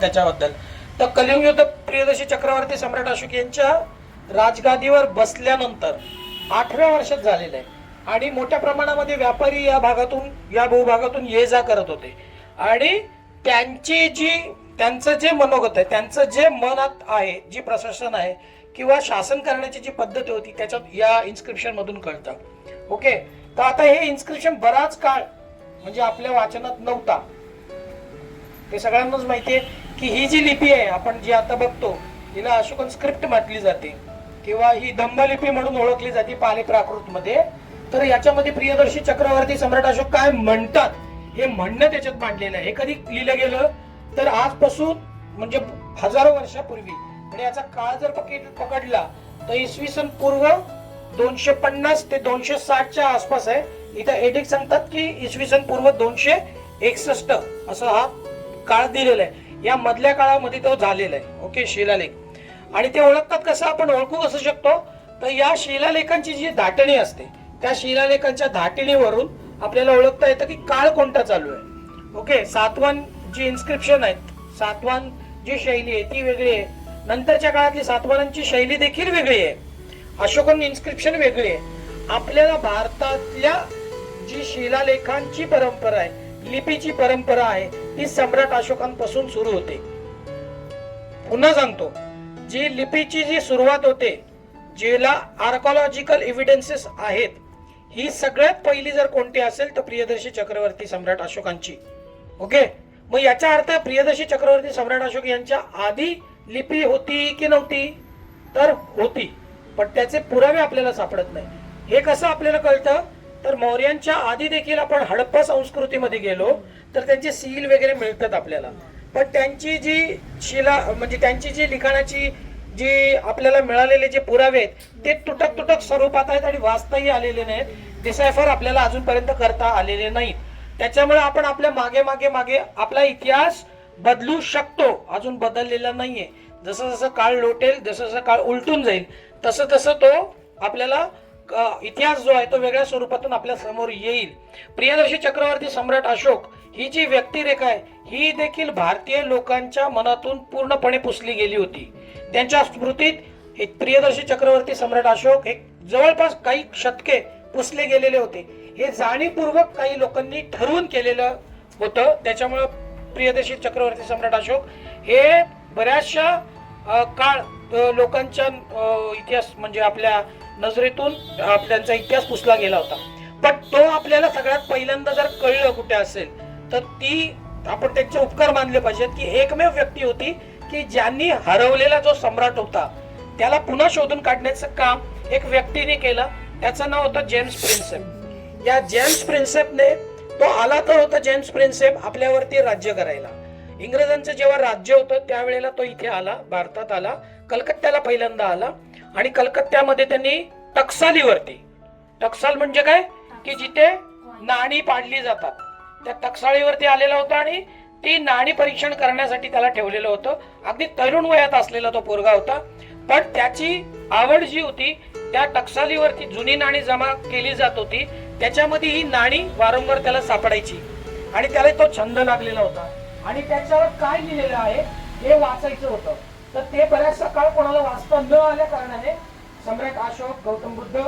त्याच्याबद्दल. तर कलिंग युद्ध प्रियदर्शी चक्रवर्ती सम्राट अशोक यांच्या राजगादीवर बसल्यानंतर 8व्या वर्षात झालेलं आहे आणि मोठ्या प्रमाणामध्ये व्यापारी या भागातून या भूभागातून ये जा करत होते आणि त्यांचं जे मनोगत आहे, त्यांचं जे मनात आहे, जी प्रशासन आहे किंवा शासन करण्याची जी पद्धत होती त्याच्यात या इन्स्क्रिप्शन मधून कळतं. ओके, तर आता हे इन्स्क्रिप्शन बराच काळ म्हणजे आपल्या वाचनात नव्हता. ते सगळ्यांनाच माहिती आहे की ही जी लिपी आहे आपण जी आता बघतो हिला अशोकन स्क्रिप्ट म्हटली जाते किंवा ही धम्मलिपी म्हणून ओळखली जाते पाली प्राकृत मध्ये. तर याच्यामध्ये प्रियदर्शी चक्रवर्ती सम्राट अशोक काय म्हणतात हे म्हणणं त्याच्यात मांडलेलं आहे. हे कधी लिहिलं गेलं तर आजपासून म्हणजे हजारो वर्षापूर्वी, आणि याचा काळ जर पकडला तर इसवी सन पूर्व 250 ते 260च्या आसपास आहे. इथं एडिक सांगतात की इसवी सन पूर्व 261 असा हा काळ दिलेला आहे. या मधल्या काळामध्ये तो झालेला आहे. ओके, शिलालेख. आणि ते ओळखतात कसं, आपण ओळखू कसं शकतो, तर या शिलालेखांची जी धाटणी असते त्या शिलालेखांच्या धाटणीवरून आपल्याला ओळखता येतं की काळ कोणता चालू आहे. ओके, सातवाहन जी इन्स्क्रिप्शन आहेत, सातवाहन जी शैली आहे ती वेगळी आहे. नंतरच्या काळातली सातवाहनांची शैली देखील वेगळी आहे. अशोकन इन्स्क्रिप्शन वेगळी आहे. आपल्याला भारतातल्या जी शिलालेखांची परंपरा आहे, लिपीची परंपरा आहे, ती सम्राट अशोकांपासून सुरू होते. पुन्हा सांगतो, जी लिपीची जी सुरुवात होते, जिला आर्कॉलॉजिकल एव्हिडन्सेस आहेत, ही सगळ्यात पहिली जर कोणती असेल तर प्रियदर्शी चक्रवर्ती सम्राट अशोकांची. ओके, मग याचा अर्थ प्रियदर्शी चक्रवर्ती सम्राट अशोक यांच्या आधी लिपी होती की नव्हती, तर होती, पण त्याचे पुरावे आपल्याला सापडत नाही. हे कसं आपल्याला कळतं, तर मौर्यांच्या आधी देखील आपण हडप्पा संस्कृतीमध्ये गेलो तर त्यांचे सील वगैरे मिळतात आपल्याला, पण त्यांची जी शिला म्हणजे त्यांची जी लिखाणाची जी आपल्याला मिळालेले जे पुरावे आहेत ते तुटक तुटक स्वरूपात आहेत आणि वाचताही आलेले नाहीत, डिसायफर आपल्याला अजूनपर्यंत करता आलेले नाहीत. त्याच्यामुळे आपण आपल्या मागे मागे मागे आपला इतिहास बदलू शकतो, अजून बदललेला नाहीये. जसं जसं काळ लोटेल, जसं जसं काळ उलटून जाईल, तसं तसं तो आपल्याला इतिहास जो आहे तो वेगळ्या स्वरूपातून आपल्या समोर येईल. प्रियदर्शी चक्रवर्ती सम्राट अशोक ही जी व्यक्तिरेखा आहे ही देखील भारतीय लोकांच्या मनातून पूर्णपणे पुसली गेली होती. त्यांच्या स्मृतीत प्रियदर्शी चक्रवर्ती सम्राट अशोक एक जवळपास काही शतके पुसले गेलेले होते. हे जाणीवपूर्वक काही लोकांनी ठरवून केलेलं होतं. त्याच्यामुळे प्रियदर्शी चक्रवर्ती सम्राट अशोक हे बऱ्याचशा काळ लोकांच्या इतिहास म्हणजे आपल्या नजरेतून त्यांचा इतिहास पुसला गेला होता. पण तो आपल्याला सगळ्यात पहिल्यांदा जर कळलं कुठे असेल तर ती आपण त्यांचे उपकार मानले पाहिजेत की एकमेव व्यक्ती होती की ज्यांनी हरवलेला जो सम्राट होता त्याला पुन्हा शोधून काढण्याचं काम एक व्यक्तीने केलं. त्याचं नाव होतं जेम्स प्रिन्सेप. या जेम्स प्रिन्सेपने तो आला तर होता जेम्स प्रिन्सेप आपल्यावरती राज्य करायला. इंग्रजांचं जेव्हा राज्य होतं त्यावेळेला तो इथे आला, भारतात आला, कलकत्त्याला पहिल्यांदा आला आणि कलकत्त्यामध्ये त्यांनी टकसालीवरती, टकसाल म्हणजे काय की जिथे नाणी पाडली जातात, त्या टकसाळीवरती आलेला होता आणि ती नाणी परीक्षण करण्यासाठी त्याला ठेवलेलं होतं. अगदी तरुण वयात असलेला तो पोरगा होता, पण त्याची आवड जी होती त्या टकसालीवरती जुनी नाणी जमा केली जात होती, त्याच्यामध्ये ही नाणी वारंवार त्याला सापडायची आणि त्याला तो छंद लागलेला होता आणि त्याच्यावर काय लिहिलेलं आहे हे वाचायचं होतं. तर ते बऱ्याचसा काळ कोणाला वाचता न आल्या कारणाने सम्राट अशोक, गौतम बुद्ध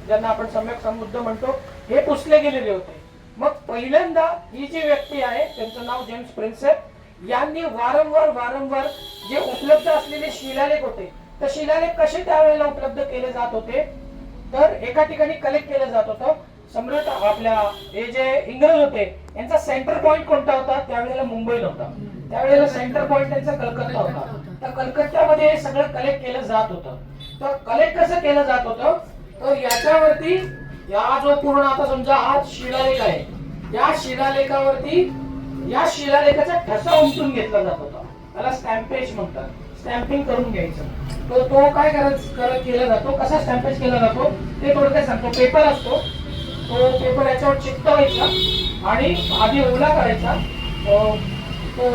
ज्यांना आपण सम्यक संबुद्ध म्हणतो, हे पुसले गेलेले होते. मग पहिल्यांदा ही जी व्यक्ती आहे त्यांचं नाव जेम्स प्रिन्सेप, यांनी वारंवार जे उपलब्ध असलेले शिलालेख होते तर शिलालेख कसे त्यावेळेला उपलब्ध केले जात होते, तर एका ठिकाणी कलेक्ट केलं जात होतं. सम्राट आपल्या हे जे इंग्रज होते यांचा सेंटर पॉइंट कोणता होता, त्यावेळेला मुंबईला होता, त्यावेळेला सेंटर पॉइंट त्यांचा कलकत्ता होता. तर कलकत्त्यामध्ये हे सगळं कलेक्ट केलं जात होतं. तर कलेक्ट कसं केलं जात होतं, तर याच्यावरती या जो पूर्ण आता समजा हा शिलालेख आहे, या शिलालेखावरती या शिलालेखाचा ठसा उमटून घेतला जात होता, त्याला स्टॅम्पेज म्हणतात, स्टॅम्पिंग करून घ्यायचं. तो काय केला जातो, कसा स्टॅम्पेज केला जातो ते थोडक्यात सांगतो. पेपर असतो, तो पेपर याच्यावर चिकटवायचा आणि आधी ओला करायचा, तो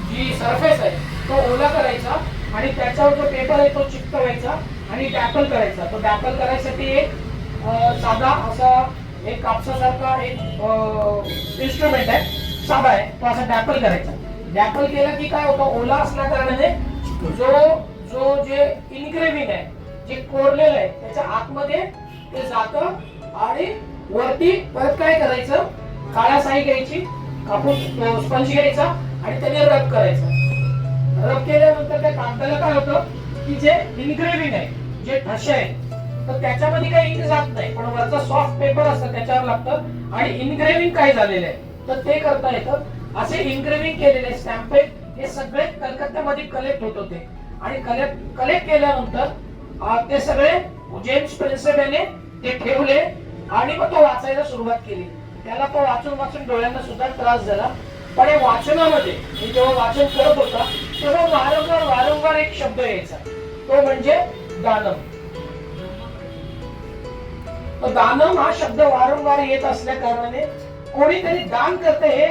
जी सरफेस आहे तो ओला करायचा आणि त्याच्यावर जो पेपर आहे तो चिकटवायचा आणि डॅपल करायचा. तो डॅपल करायसाठी एक साधा असा एक कापसासारखा एक इन्स्ट्रुमेंट आहे, साधा आहे, तो असा डॅपल करायचा. डॅपल केला की काय होतं, ओला असल्या कारणाने जो जे इनग्रेव्हिंग आहे, जे कोरलेलं आहे त्याच्या आतमध्ये ते जातं आणि वरती परत काय करायचं, काळ्या साई घ्यायची, कापूस स्पंज घ्यायचा आणि त्याने रब करायचं. रब केल्यानंतर त्या कागदाला काय होतं की जे इनग्रेव्हिंग आहे, जे ठसे आहे, तर त्याच्यामध्ये काही इंक जात नाही, पण वरचा सॉफ्ट पेपर असतं त्याच्यावर लागतं आणि इनग्रेव्हिंग काय झालेलं आहे तर ते करता येतं. असे इनग्रेव्हिंग केलेले स्टॅम्प हे सगळे कलकत्त्यामध्ये कलेक्ट होत होते आणि कलेक्ट केल्यानंतर ते सगळे जेम्स प्रिन्सेप याने ते ठेवले आणि मग तो वाचायला सुरुवात केली. त्याला तो वाचून डोळ्यांना सुद्धा त्रास झाला, पण या वाचनामध्ये मी जेव्हा वाचन करत होता तेव्हा वारंवार एक शब्द यायचा, तो म्हणजे दानम. दानम हा शब्द वारंवार येत असल्या कारणाने कोणीतरी दान करते हे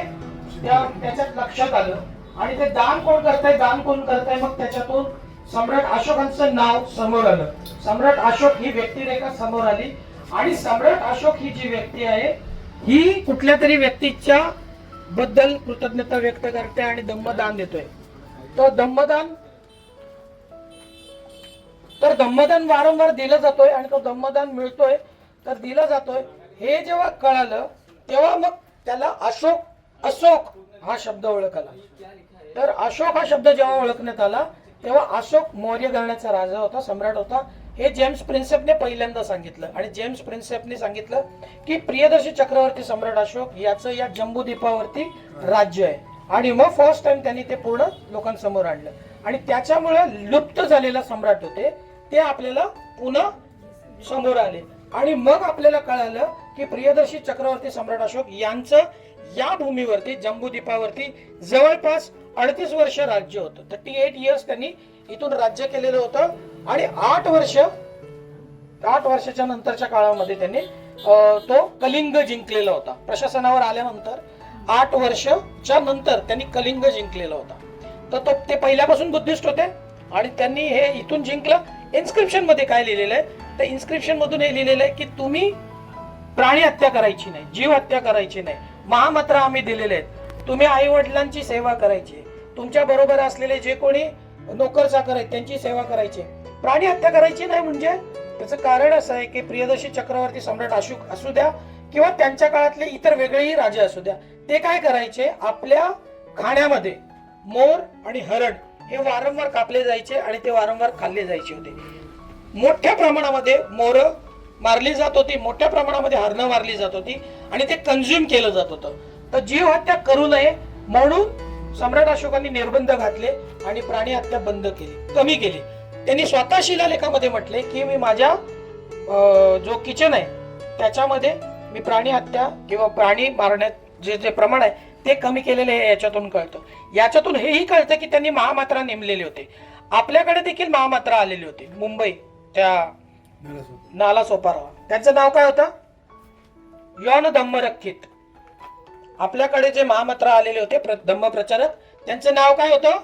त्याच्यात लक्षात आलं आणि ते दान कोण करताय, मग त्याच्यातून सम्राट अशोकांचं नाव समोर आलं. सम्राट अशोक ही व्यक्तिरेखा समोर आली आणि सम्राट अशोक ही जी व्यक्ती आहे ही कुठल्या तरी व्यक्तीच्या बद्दल कृतज्ञता व्यक्त करते आणि धम्मदान देतोय. तो धम्मदान वारंवार दिला जातोय आणि तो धम्मदान मिळतोय तर दिला जातोय. हे जेव्हा कळालं तेव्हा मग त्याला अशोक हा शब्द ओळखला. तर अशोक हा शब्द जेव्हा ओळखण्यात आला तेव्हा अशोक मौर्य घराण्याचा राजा होता, सम्राट होता. हे जेम्स प्रिन्सेपने पहिल्यांदा सांगितलं आणि जेम्स प्रिन्सेपने सांगितलं की प्रियदर्शी चक्रवर्ती सम्राट अशोक याचं या जम्बूद्वीपावरती राज्य आहे. आणि मग फर्स्ट टाइम त्यांनी ते पूर्ण लोकांसमोर आणलं आणि त्याच्यामुळे लुप्त झालेला सम्राट होते ते आपल्याला पुन्हा समोर आले आणि मग आपल्याला कळालं की प्रियदर्शी चक्रवर्ती सम्राट अशोक यांचं या भूमीवरती जम्बूद्वीपावरती जवळपास 38 वर्ष राज्य होतं. 38 इयर्स त्यांनी इथून राज्य केलेलं होतं आणि 8 वर्षाच्या नंतरच्या काळामध्ये त्यांनी तो कलिंग जिंकलेला होता. प्रशासनावर आल्यानंतर 8 वर्षाच्या नंतर त्यांनी कलिंग जिंकलेला होता. तर ते पहिल्यापासून बुद्धिस्ट होते आणि त्यांनी हे इथून जिंकलं. इन्स्क्रिप्शन मध्ये काय लिहिलेलं आहे तर इन्स्क्रिप्शन मधून हे लिहिलेलं आहे की तुम्ही प्राणी हत्या करायची नाही, जीव हत्या करायची नाही, महामंत्र आम्ही दिलेले आहेत, तुम्ही आई वडिलांची सेवा करायची, तुमच्या बरोबर असलेले जे कोणी नोकर चाकर आहेत त्यांची सेवा करायची, प्राणी हत्या करायची नाही. म्हणजे त्याचं कारण असं आहे की प्रियदर्शी चक्रवर्ती सम्राट अशोक असू द्या किंवा त्यांच्या काळातले इतर वेगळेही राजे असू द्या, ते काय करायचे, आपल्या खाण्यामध्ये मोर आणि हरण हे वारंवार कापले जायचे आणि ते वारंवार खाल्ले जायचे होते. मोठ्या प्रमाणामध्ये मोर मारली जात होती, मोठ्या प्रमाणामध्ये हरणं मारली जात होती आणि ते कंझ्युम केलं जात होतं. तर जीव हत्या करू नये म्हणून सम्राट अशोकांनी निर्बंध घातले आणि प्राणी हत्या बंद केली, कमी केली. त्यांनी स्वतः शिलालेखामध्ये म्हटले की मी माझ्या जो किचन आहे त्याच्यामध्ये मी प्राणी हत्या किंवा प्राणी मारण्यात जे प्रमाण आहे ते कमी केलेले आहे. याच्यातून कळतं, याच्यातून हेही कळतं की त्यांनी महामात्रा नेमलेले होते. आपल्याकडे देखील महामात्रा आलेली होती मुंबई त्या नालासोपारा. त्यांचं नाव काय होतं, यौन धम्मरक्षित. आपल्याकडे जे महामात्रा आलेले होते धम्म प्रचारक त्यांचं नाव काय होतं,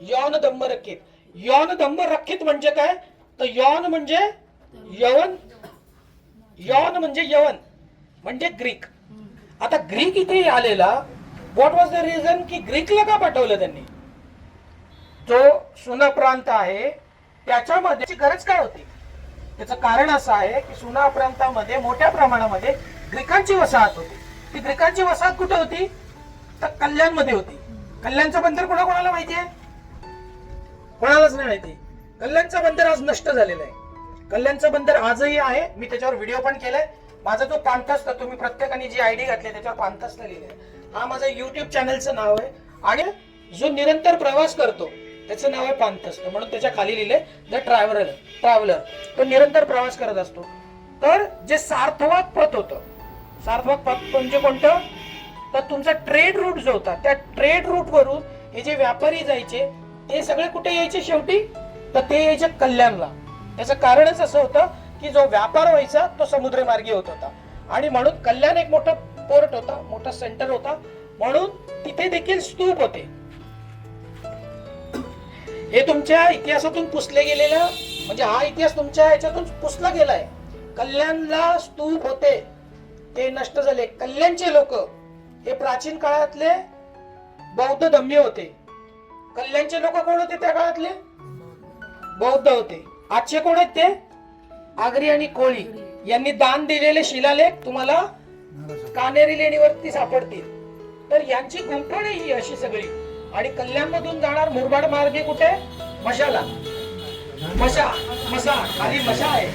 यौन धम्मरक्षित. यौन धम्मरक्षित म्हणजे काय तर यौन म्हणजे यवन, यौन म्हणजे यवन म्हणजे ग्रीक. आता ग्रीक इथे आलेला, व्हॉट वॉज द रिझन की ग्रीकला का पाठवलं त्यांनी, जो सुना प्रांत आहे त्याच्यामध्ये गरज काय होती. त्याचं कारण असं आहे की सुना प्रांतामध्ये मोठ्या प्रमाणामध्ये ग्रीकांची वसाहत होती. ती ग्रीकांची वसाहत कुठे होती तर कल्याणमध्ये होती. कल्याणचं बंदर कोणाकोणाला माहिती आहे, कोणालाच नाही माहिती. कल्याणचं बंदर आज नष्ट झालेलं आहे. कल्याणचं बंदर आजही आहे, मी त्याच्यावर व्हिडिओ पण केलाय. माझा जो पांथस्थ, तुम्ही प्रत्येकाने जी आयडी घातली त्याच्यावर पांथस्थ लिहिलंय, हा माझा युट्यूब चॅनलचं नाव आहे आणि जो निरंतर प्रवास करतो त्याचं नाव आहे पांथस्थ, म्हणून त्याच्या खाली लिहिले द ट्रॅव्हलर. तो निरंतर प्रवास करत असतो. तर जे सार्थवाद पथ होतं, सार्थवाद पथ म्हणजे कोणतं तर तुमचा ट्रेड रूट जो होता, त्या ट्रेड रूट वरून हे जे व्यापारी जायचे ते सगळे कुठे यायचे शेवटी तर ते यायचे कल्याणला. त्याचं कारणच असं होतं की जो व्यापार व्हायचा तो समुद्रमार्गी होत होता आणि म्हणून कल्याण एक मोठा पोर्ट होता, मोठा सेंटर होता, म्हणून तिथे देखील स्तूप होते. हे तुमच्या इतिहासातून पुसले गेलेलं, म्हणजे हा इतिहास तुमच्या याच्यातून पुसला गेलाय. कल्याणला स्तूप होते, ते नष्ट झाले. कल्याणचे लोक हे प्राचीन काळातले बौद्ध धम्य होते. कल्याणचे लोक कोण होते त्या काळातले? बौद्ध होते. आजचे कोण आहेत ते? आगरी आणि कोळी. यांनी दान दिलेले शिलालेख तुम्हाला कानेरी लेणीवरती सापडतील. तर यांची गुंफण आहे ही अशी सगळी. आणि कल्याण मधून जाणार मुरबाड मार्गे कुठे? मशाला, मसा खाली मशा आहे,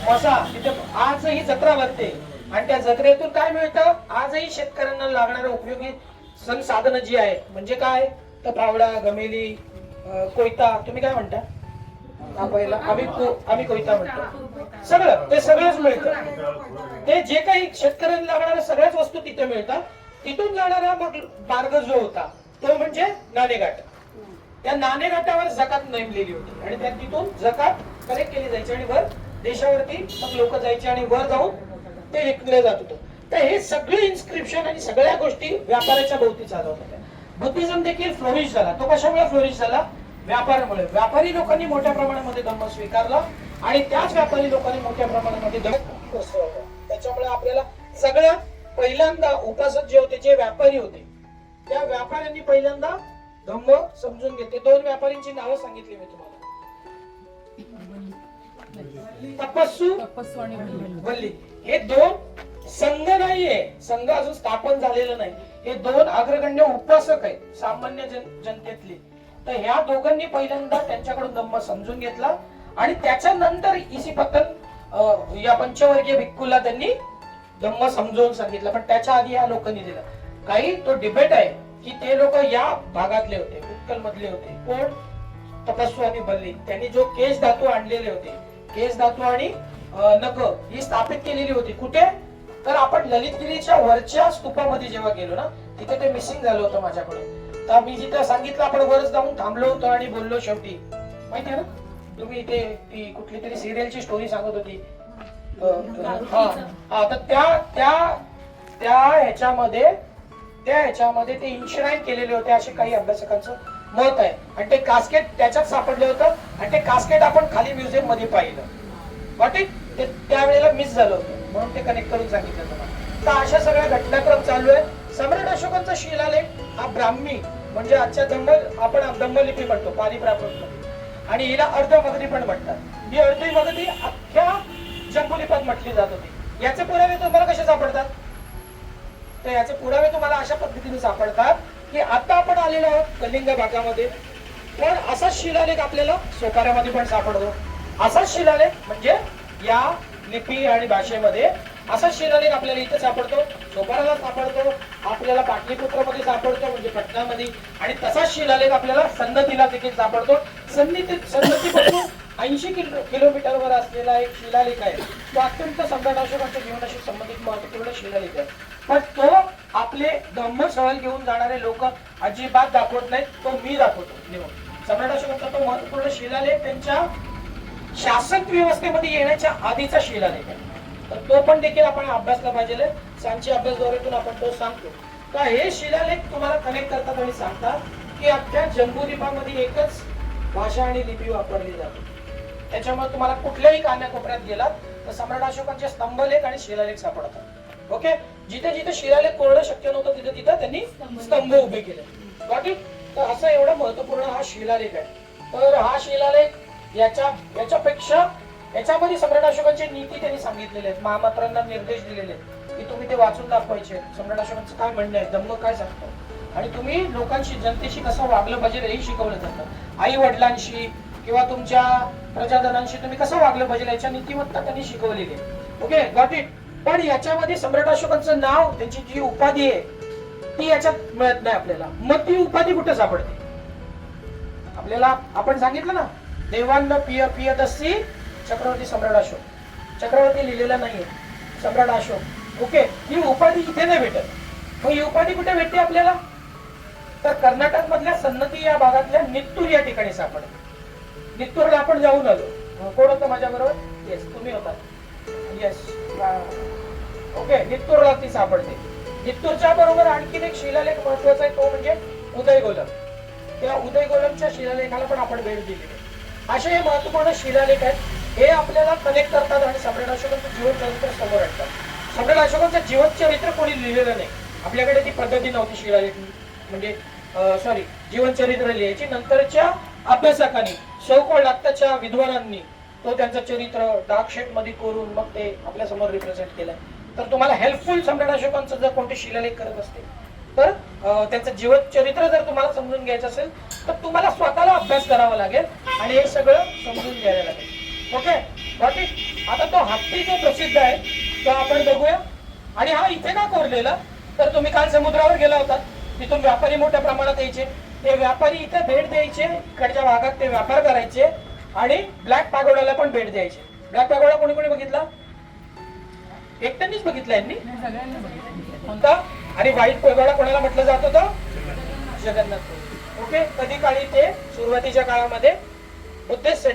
मसा. तिथे आजही जत्रा भरते आणि त्या जत्रेतून काय मिळतं? आजही शेतकऱ्यांना लागणारे उपयोगी संसाधन जी आहे, म्हणजे काय तर फावडा, गमेली, कोयता. तुम्ही काय म्हणता? पहिला आम्ही कोयता म्हणतो. सगळं ते सगळंच मिळतं. ते जे काही शेतकऱ्यांना लागणाऱ्या सगळ्याच वस्तू तिथे मिळतात. तिथून जाणारा मग मार्ग जो होता तो म्हणजे नाणेघाट. त्या नाणेघाटावर जकात नेमलेली होती आणि त्या तिथून जकात कलेक्ट केली जायची आणि वर देशावरती मग लोक जायचे आणि वर जाऊन ते विकले जात होतं. तर हे सगळे इन्स्क्रिप्शन आणि सगळ्या गोष्टी व्यापाराच्या भोवती चालवत होत्या. बुद्धिझम देखील फ्लोरिश झाला. तो कशामुळे फ्लोरिश झाला? व्यापारामुळे. व्यापारी लोकांनी मोठ्या प्रमाणामध्ये धम्म स्वीकारला आणि त्याच व्यापारी लोकांनी मोठ्या प्रमाणामध्ये धम्म पसरवला. त्याच्यामुळे आपल्याला सगळ्यात पहिल्यांदा उपासक जे होते, जे व्यापारी होते, त्या व्यापाऱ्यांनी पहिल्यांदा धम्म समजून घेतले. दोन व्यापाऱ्यांची नावं सांगितली मी तुम्हाला, तपस्सू आणि वल्ली. हे दोन संघ नाहीये, संघ अजून स्थापन झालेलं नाही. हे दोन अग्रगण्य उपासक आहेत सामान्य जनतेतले. तर ह्या दोघांनी पहिल्यांदा त्यांच्याकडून धम्म समजून घेतला आणि त्याच्यानंतर इसिपतन या पंचवर्गीय भिक्खूला त्यांनी धम्म समजून सांगितलं. पण त्याच्या आधी या लोकांनी दिलं. काही तो डिबेट आहे की ते लोक या भागातले होते, उत्कल मधले होते. कोण? तपस्सू आणि बल्ली. त्यांनी जो केश धातू आणलेले होते, केश धातू आणि नख ही स्थापित केलेली होती. कुठे? तर आपण ललितगिरीच्या वरच्या स्तूपामध्ये जेव्हा गेलो ना, तिथे ते मिसिंग झालं होतं माझ्याकडून. तर मी जिथे सांगितलं आपण वरच जाऊन थांबलो होतो आणि बोललो शेवटी. माहिती आहे ना तुम्ही? इथे ती कुठली तरी सिरियलची स्टोरी सांगत होती. तर त्या ह्याच्यामध्ये ते इन्शुराईन केलेले होते असे काही अभ्यासकांचं मत आहे. आणि ते कास्केट त्याच्यात सापडलं होतं आणि ते कास्केट आपण खाली म्युझियम मध्ये पाहिलं. वाटेल ते त्यावेळेला मिस झालं होतं म्हणून ते कनेक्ट करून सांगितलं तुम्हाला. तर अशा सगळ्या घटनाक्रम चालू आहे. सम्राट अशोकांचा शिलालेख हा ब्राह्मी म्हणजे आजच्या आपण धम्मलिपी म्हणतो, पाली प्राकृत, आणि हिला अर्धमगधी पण म्हणतात. ही अर्धमगधी अख्ख्या जंबुलिपात म्हटली जात होती. याचे पुरावे तुम्हाला कसे सापडतात? तर याचे पुरावे तुम्हाला अशा पद्धतीने सापडतात की आता आपण आलेलो आहोत कलिंग भागामध्ये, पण असाच शिलालेख आपल्याला सोपाऱ्यामध्ये पण सापडतो. असाच शिलालेख म्हणजे या लिपी आणि भाषेमध्ये असाच शिलालेख आपल्याला इथे सापडतो, सोपाऱ्याला सापडतो, आपल्याला पाटलीपुत्रामध्ये सापडतो म्हणजे पटनामध्ये, आणि तसाच शिलालेख आपल्याला सन्नतीला देखील सापडतो. सन्नतीपासून 80 किलोमीटरवर असलेला एक शिलालेख आहे. तो अत्यंत सम्राट अशोकांच्या जीवनाशी संबंधित महत्वपूर्ण शिलालेख आहे. पण तो आपले धम्म सहल घेऊन जाणारे लोक अजिबात दाखवत नाहीत. तो मी दाखवतो. सम्राट अशोकांचा तो महत्वपूर्ण शिलालेख त्यांच्या शासन व्यवस्थेमध्ये येण्याच्या आधीचा शिलालेख आहे. तर तो पण देखील आपण अभ्यासला पाहिजे. सांची अभ्यासद्वारेतून आपण तो सांगतो. तर हे शिलालेख तुम्हाला कनेक्ट करतात आणि सांगतात की अख्ख्या जम्बूद्वीपामध्ये एकच भाषा आणि लिपी वापरली जाते. त्याच्यामुळे तुम्हाला कुठल्याही कानाकोपऱ्यात गेलात तर सम्राट अशोकांचे स्तंभलेख आणि शिलालेख सापडतात. ओके, जिथे जिथे शिलालेख कोरडं शक्य नव्हतं तिथे तिथे त्यांनी स्तंभ उभे केले. बाकी तर असं एवढा महत्वपूर्ण हा शिलालेख आहे. तर हा शिलालेख याच्यापेक्षा याच्यामध्ये सम्राट अशोकांची नीती त्यांनी सांगितलेले आहेत. महामात्रांना निर्देश दिलेले आहेत की तुम्ही ते वाचून दाखवायचे. सम्राट अशोकांचं काय म्हणणं आहे, धम्म काय सांगतो, आणि तुम्ही लोकांशी जनतेशी कसं वागलं पाहिजे हेही शिकवलं जातं. आई वडिलांशी किंवा तुमच्या प्रजाजनांशी तुम्ही कसं वागलं पाहिजे याच्या नीतिमत्ता त्यांनी शिकवलेली आहे. Okay, got it. पण याच्यामध्ये सम्राट अशोकांचं नाव, त्यांची जी उपाधी आहे ती याच्यात मिळत नाही आपल्याला. मग ती उपाधी कुठे सापडते आपल्याला? आपण सांगितलं ना, देवांना पियदस्सी चक्रवर्ती सम्राट अशोक. चक्रवर्ती लिहिलेला नाहीये, सम्राट अशोक. ओके, ही उपाधी इथे नाही भेटत. मग ही उपाधी कुठे भेटते आपल्याला? तर कर्नाटक मधल्या सन्नती या भागातल्या नित्तूर या ठिकाणी सापडते. नित्तूरला आपण जाऊन आलो. कोण होतं माझ्या बरोबर? येस, तुम्ही होता. Yes, okay. नित्तूरला ती सापडते. नित्तूरच्या बरोबर आणखीन एक शिलालेख महत्वाचा आहे, तो म्हणजे उदयगोलम. त्या उदयगोलमच्या शिलालेखाला पण आपण भेट दिली. असे हे महत्वपूर्ण शिलालेख आहेत. हे आपल्याला कनेक्ट करतात आणि सम्राट अशोकांचं जीवन चरित्र समोर आणतात. सम्राट अशोकांचं जीवन चरित्र कोणी लिहिलेलं नाही. आपल्याकडे ती पद्धती नव्हती शिलालेख म्हणजे सॉरी जीवनचरित्र लिहायची. नंतरच्या अभ्यासकांनी सौकोळ आत्ताच्या विद्वानांनी तो त्यांचं चरित्र डार्क शेड मध्ये करून मग ते आपल्या समोर रिप्रेझेंट केलंय. तर तुम्हाला हेल्पफुल सम्राट अशोकांचं जर कोणते शिलालेख करत असते तर त्यांचं जीवन चरित्र जर तुम्हाला समजून घ्यायचं असेल तर तुम्हाला स्वतःला अभ्यास करावा लागेल आणि हे सगळं समजून घ्यायला लागेल. ओके बाकी आता तो हत्ती जो प्रसिद्ध आहे तो आपण बघूया. आणि हा इथे का कोरलेला तर तुम्ही काल समुद्रावर गेला होता, तिथून व्यापारी मोठ्या प्रमाणात यायचे. ते व्यापारी इथे भेट द्यायचे, इकडच्या भागात ते व्यापार करायचे आणि ब्लॅक पॅगोडाला पण भेट द्यायचे. ब्लॅक पॅगोडा कोणी कोणी बघितला? एकट्यानेच बघितला यांनी कोणता? आणि व्हाईट पॅगोडा कोणाला म्हटलं जात होतं? जगन्नाथ. ओके कधी काळी ते सुरुवातीच्या काळामध्ये बुद्धिस्ट